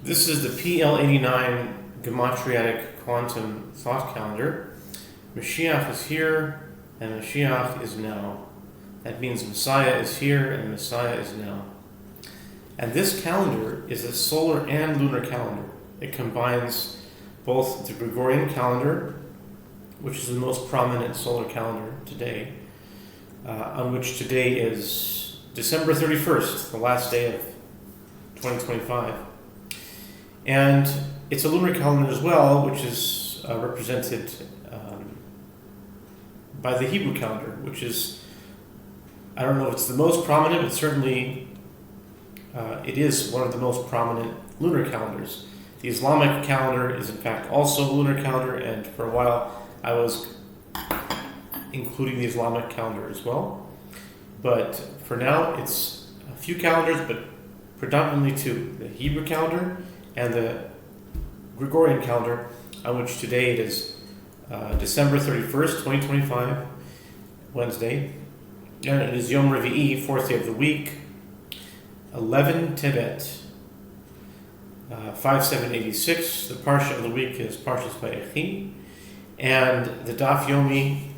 This is the PL-89 Gematriatic Quantum Thought Calendar. Mashiach is here and Mashiach is now. That means Messiah is here and Messiah is now. And this calendar is a solar and lunar calendar. It combines both the Gregorian calendar, which is the most prominent solar calendar today, on which today is December 31st, the last day of 2025. And it's a lunar calendar as well, which is represented by the Hebrew calendar, which is, I don't know if it's the most prominent, but certainly it is one of the most prominent lunar calendars. The Islamic calendar is in fact also a lunar calendar, and for a while I was including the Islamic calendar as well. But for now it's a few calendars, but predominantly two: the Hebrew calendar and the Gregorian calendar, on which today it is December 31st, 2025, Wednesday, and it is Yom Revi'i, fourth day of the week, 11 Tebet, 5786. The Parsha of the week is Parshas Vayechi, and the Daf Yomi,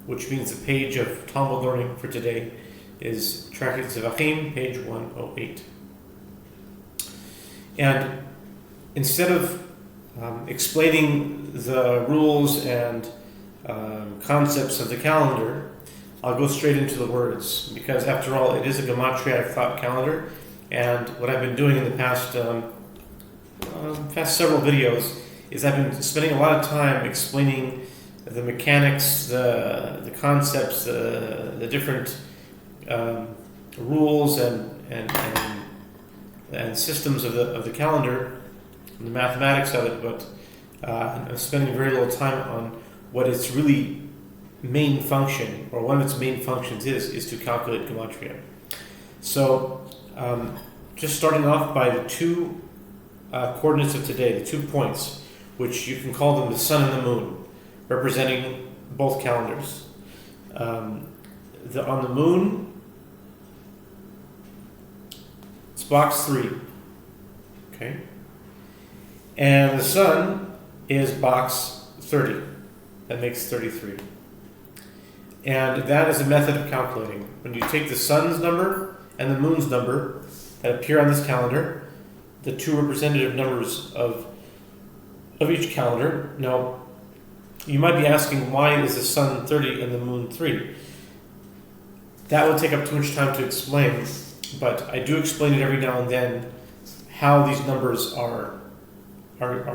which means the page of Talmud learning for today, is Tractate Zevachim, page 108. And instead of explaining the rules and concepts of the calendar, I'll go straight into the words, because after all, it is a Gematriatic thought calendar. And what I've been doing in the past several videos is I've been spending a lot of time explaining the mechanics, the concepts, the different rules and systems of the calendar, and the mathematics of it, but I'm spending very little time on what its really main function, or one of its main functions is to calculate gematria. So just starting off by the two coordinates of today, the 2 points, which you can call them the sun and the moon, representing both calendars. On the moon, it's box 3, okay? And the sun is box 30. That makes 33. And that is a method of calculating. When you take the sun's number and the moon's number that appear on this calendar, the two representative numbers of each calendar. Now, you might be asking, why is the sun 30 and the moon 3? That would take up too much time to explain, but I do explain it every now and then, how these numbers are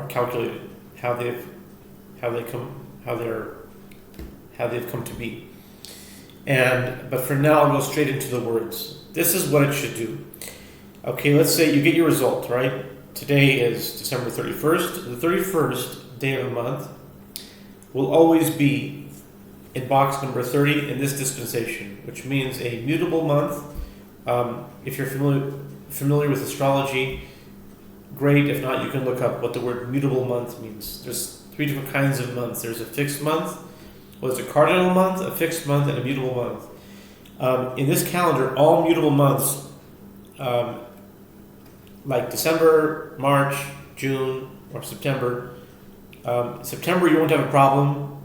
calculated, how they've come to be. But for now, I'll go straight into the words. This is what it should do. Okay, let's say you get your result, right? Today is December 31st. The 31st day of the month will always be in box number 30 in this dispensation, which means a mutable month. If you're familiar with astrology, great. If not, you can look up what the word mutable month means. There's 3 different kinds of months. There's a fixed month, there's a cardinal month, a fixed month, and a mutable month. In this calendar, all mutable months, like December, March, June, or September. September you won't have a problem.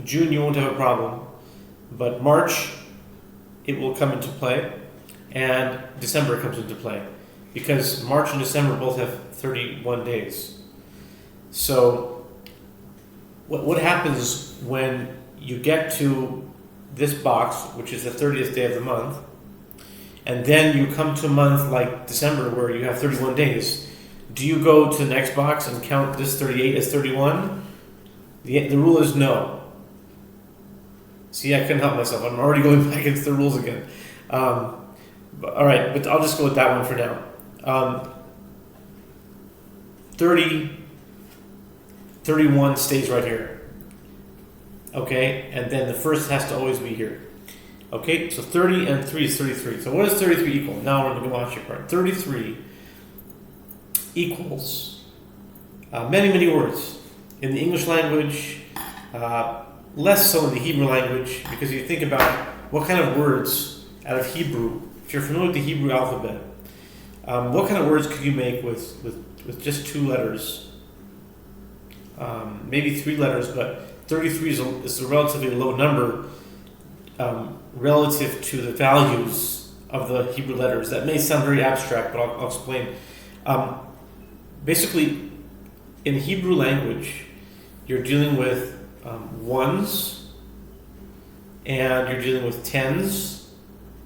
June you won't have a problem. But March, it will come into play. And December comes into play. Because March and December both have 31 days. So what happens when you get to this box, which is the 30th day of the month, and then you come to a month like December where you have 31 days, do you go to the next box and count this 38 as 31? The rule is no. See, I couldn't help myself. I'm already going back into the rules again. All right, but I'll just go with that one for now. 31 stays right here. Okay, and then the first has to always be here. Okay, so 30 and 3 is 33. So what does 33 equal? Now we're going to go watch your part. 33 equals many words. In the English language, less so in the Hebrew language, because you think about what kind of words out of Hebrew, if you're familiar with the Hebrew alphabet, What kind of words could you make with just 2 letters? Maybe 3 letters, but 33 is a relatively low number relative to the values of the Hebrew letters. That may sound very abstract, but I'll explain. Basically, in Hebrew language, you're dealing with ones, and you're dealing with tens,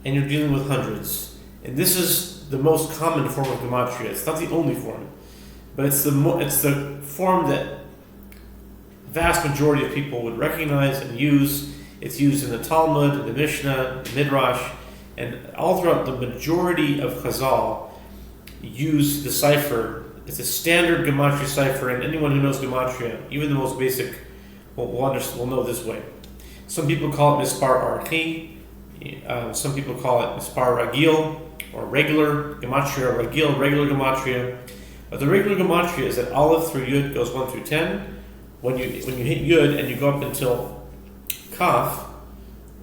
and you're dealing with hundreds. And this is the most common form of gematria. It's not the only form, but it's the form that vast majority of people would recognize and use. It's used in the Talmud, in the Mishnah, the Midrash, and all throughout the majority of Chazal use the cipher. It's a standard gematria cipher, and anyone who knows gematria, even the most basic, will know this way. Some people call it mispar archi. Some people call it mispar ragil, or regular gematria, ragil, regular gematria. But the regular gematria is that aleph through yud goes 1 through 10. When you hit yud and you go up until kaf,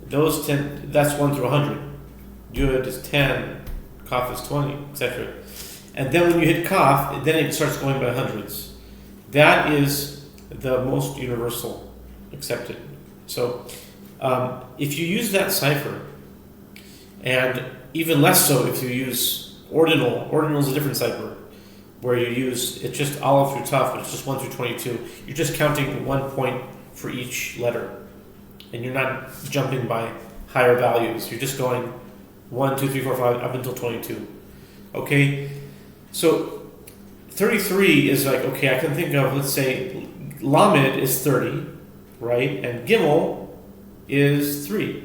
those 10, that's 1 through 100. Yud is 10, kaf is 20, etc. And then when you hit kaf, then it starts going by hundreds. That is the most universal accepted. So if you use that cipher, and even less so if you use ordinal is a different cipher, where you use, it's just aleph through taf, but it's just 1 through 22. You're just counting 1 point for each letter. And you're not jumping by higher values. You're just going 1, 2, 3, 4, 5, up until 22. Okay? So 33 is like, okay, I can think of, let's say, Lamed is 30, right? And Gimel is 3.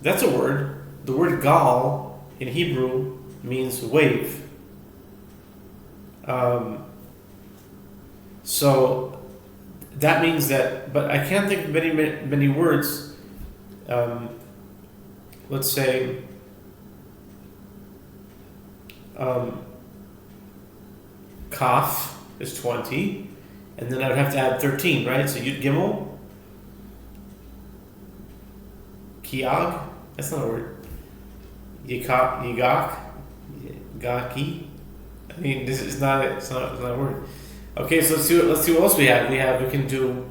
That's a word. The word Gal in Hebrew means wave. So that means that, but I can't think of many words. Let's say Kaf is 20, and then I would have to add 13, right? So Yud Gimel, Kiag, that's not a word. Yigak, Gaki. I mean, it's not a word. Okay, so let's see what else we have. We can do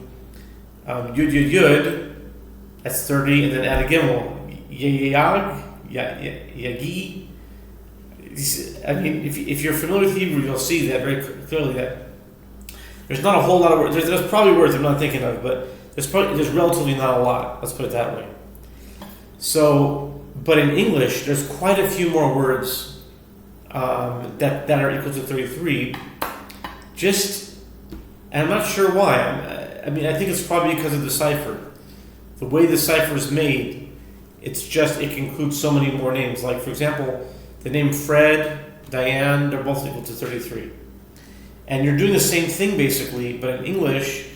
Yud Yud Yud. That's 30, and then add a Gimel. Yag, Yagi. I mean, if you're familiar with Hebrew, you'll see that very clearly that there's not a whole lot of words. There's probably words I'm not thinking of, but there's relatively not a lot. Let's put it that way. So, but in English, there's quite a few more words that are equal to 33. And I'm not sure why. I think it's probably because of the cipher. The way the cipher is made, it includes so many more names. Like, for example, the name Fred, Diane, they're both equal to 33. And you're doing the same thing basically, but in English,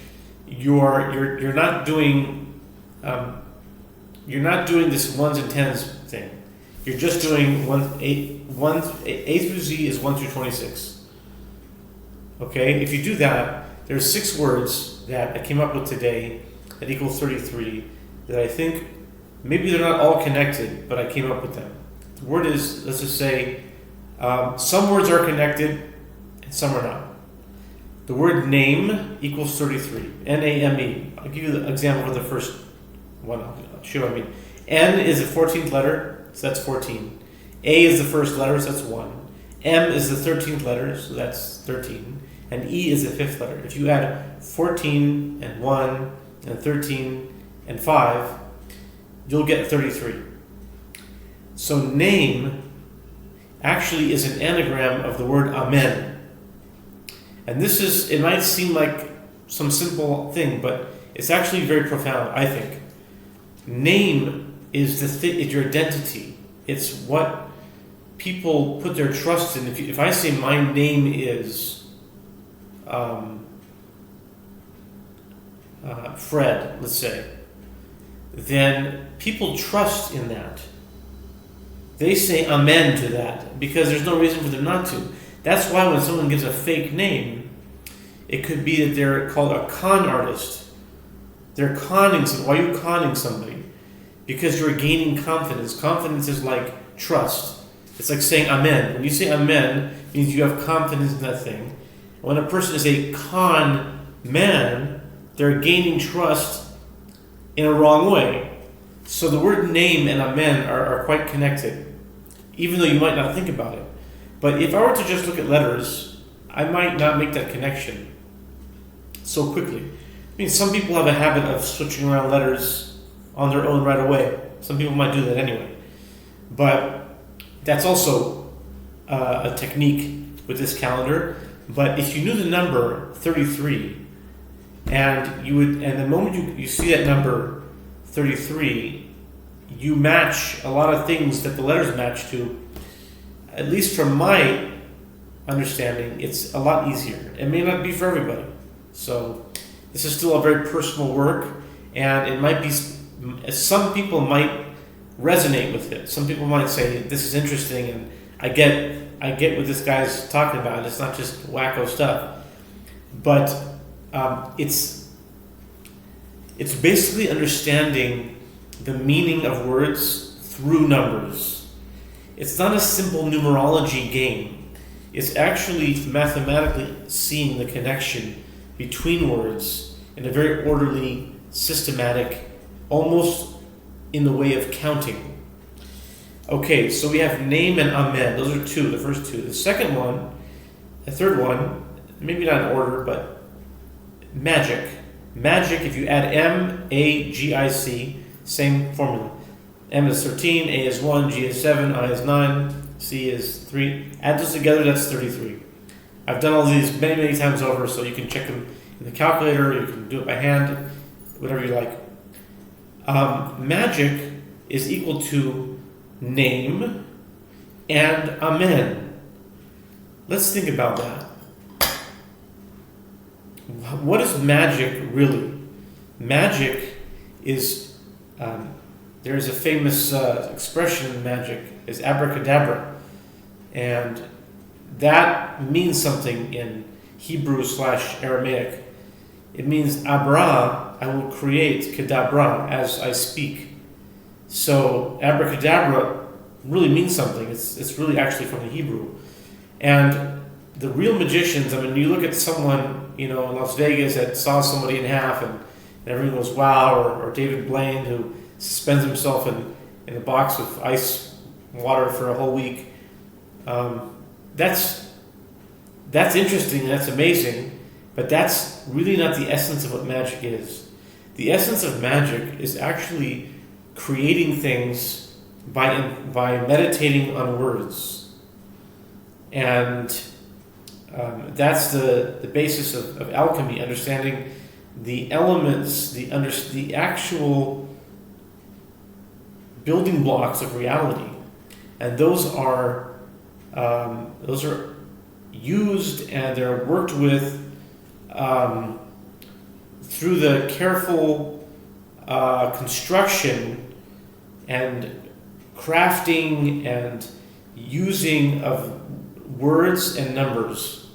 you're not doing this ones and tens thing. You're just doing A through Z is 1 through 26. Okay, if you do that, there's 6 words that I came up with today that equal 33 that I think maybe they're not all connected, but I came up with them. The word is, let's just say, some words are connected and some are not. The word name equals 33. N-A-M-E. I'll give you the example for the first one. I'll show what I mean. N is the 14th letter, so that's 14. A is the first letter, so that's 1. M is the 13th letter, so that's 13. And E is the 5th letter. If you add 14 and 1 and 13 and 5, you'll get 33. So name actually is an anagram of the word Amen. And it might seem like some simple thing, but it's actually very profound, I think. Name is it's your identity. It's what people put their trust in. If I say my name is Fred, let's say, then people trust in that. They say amen to that because there's no reason for them not to. That's why when someone gives a fake name, it could be that they're called a con artist. They're conning somebody. Why are you conning somebody? Because you're gaining confidence. Confidence is like trust. It's like saying amen. When you say amen, it means you have confidence in that thing. When a person is a con man, they're gaining trust in a wrong way. So the word name and amen are quite connected, even though you might not think about it. But if I were to just look at letters, I might not make that connection so quickly. I mean, some people have a habit of switching around letters on their own right away. Some people might do that anyway. But that's also a technique with this calendar. But if you knew the number 33, and the moment you see that number 33, you match a lot of things that the letters match to. At least from my understanding, it's a lot easier. It may not be for everybody. So this is still a very personal work, and it might be, some people might resonate with it. Some people might say, this is interesting, and I get what this guy's talking about. It's not just wacko stuff. But it's basically understanding the meaning of words through numbers. It's not a simple numerology game. It's actually mathematically seeing the connection between words in a very orderly, systematic, almost in the way of counting. Okay, so we have name and amen. Those are two, the first two. The third one, maybe not in order, but magic. Magic, if you add M-A-G-I-C, same formula. M is 13, A is 1, G is 7, I is 9, C is 3. Add those together, that's 33. I've done all these many, many times over, so you can check them in the calculator, you can do it by hand, whatever you like. Magic is equal to name and amen. Let's think about that. What is magic really? Magic is, there's a famous expression in magic, is abracadabra. And that means something in Hebrew/Aramaic. It means abra, I will create, kadabra, as I speak. So abracadabra really means something. It's really actually from the Hebrew. And the real magicians, I mean, you look at someone, in Las Vegas that saw somebody in half and everyone goes, wow, or David Blaine who suspends himself in a box of ice water for a whole week. That's interesting, that's amazing, but that's really not the essence of what magic is. The essence of magic is actually creating things by meditating on words. And that's the basis of alchemy, understanding the elements, the actual building blocks of reality. And those are used and they're worked with through the careful construction and crafting and using of words and numbers.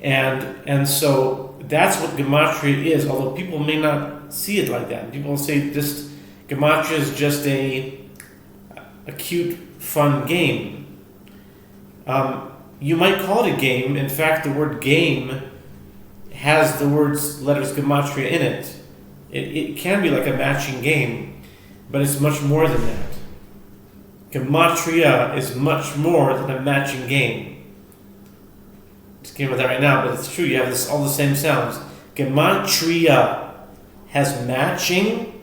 And so that's what gematria is, although people may not see it like that. People say this gematria is just a cute, fun game. You might call it a game. In fact, the word game has the letters gematria in it. It can be like a matching game, but it's much more than that. Gematria is much more than a matching game. Just came with that right now, but it's true. You have all the same sounds. Gematria has matching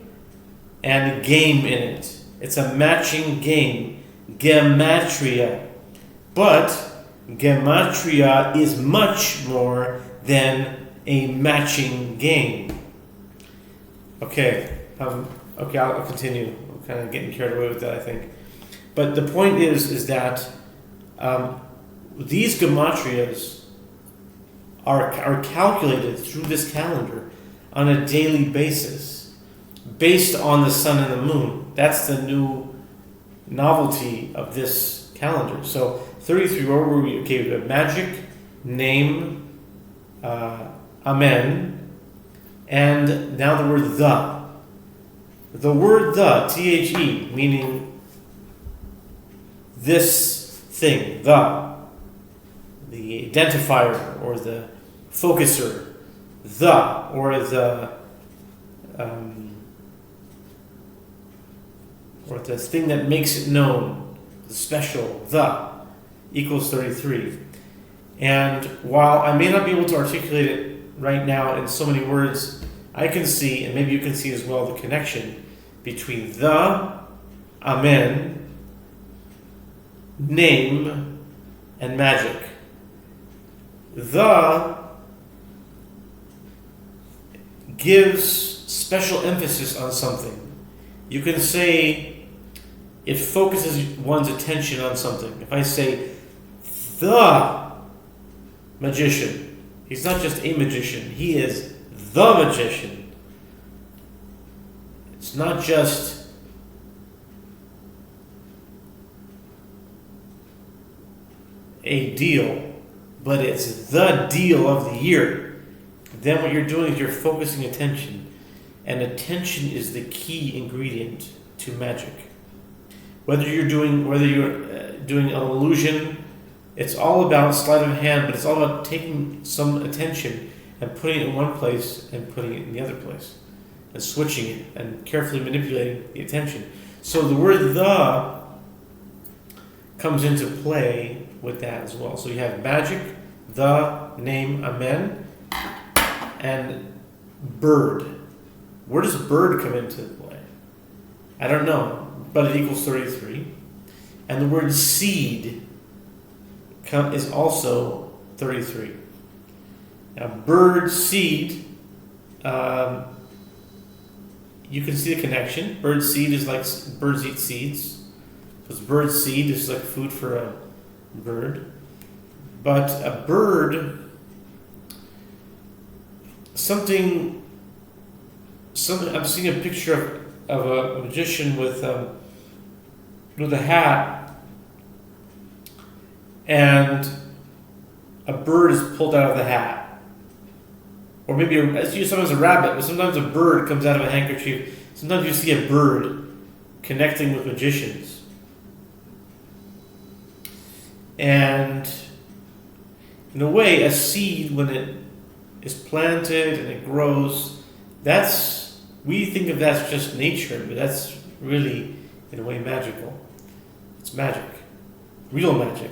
and game in it. It's a matching game. Gematria. But gematria is much more than a matching game. Okay, I'll continue. I'm kind of getting carried away with that, I think. But the point is that these gematrias are calculated through this calendar on a daily basis, based on the sun and the moon. That's the new novelty of this calendar. So 33, where were we? Okay, we have magic, name, amen, and now the word the. The word the, T-H-E, meaning this thing, the identifier or the focuser, or the thing that makes it known, the special, the equals 33. And while I may not be able to articulate it right now in so many words, I can see, and maybe you can see as well, the connection between the, amen, name, and magic. The gives special emphasis on something. You can say it focuses one's attention on something. If I say the magician, he's not just a magician, he is the magician. It's not just a deal, but it's the deal of the year. Then what you're doing is you're focusing attention, and attention is the key ingredient to magic. Whether you're doing an illusion, it's all about sleight of hand, but it's all about taking some attention and putting it in one place and putting it in the other place, and switching it and carefully manipulating the attention. So the word "the" comes into play with that as well. So you have magic, the, name, amen, and bird. Where does bird come into play? I don't know, but it equals 33. And the word seed is also 33. Now, bird, seed, you can see the connection. Bird seed is like birds eat seeds. So bird seed is like food for a bird. But a bird, something. I'm seeing a picture of a magician with a hat, and a bird is pulled out of the hat. Or maybe it's used sometimes a rabbit, but sometimes a bird comes out of a handkerchief. Sometimes you see a bird connecting with magicians. And in a way, a seed, when it is planted and it grows, we think of that as just nature, but that's really, in a way, magical. It's magic. Real magic.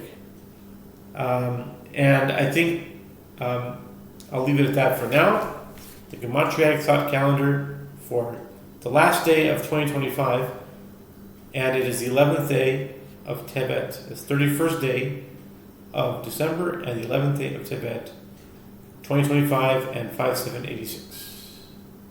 And I think I'll leave it at that for now. The Gematriatic Thought Calendar for the last day of 2025, and it is the 11th day of Tebet. It's 31st day of December and the 11th day of Tebet, 2025 and 5786.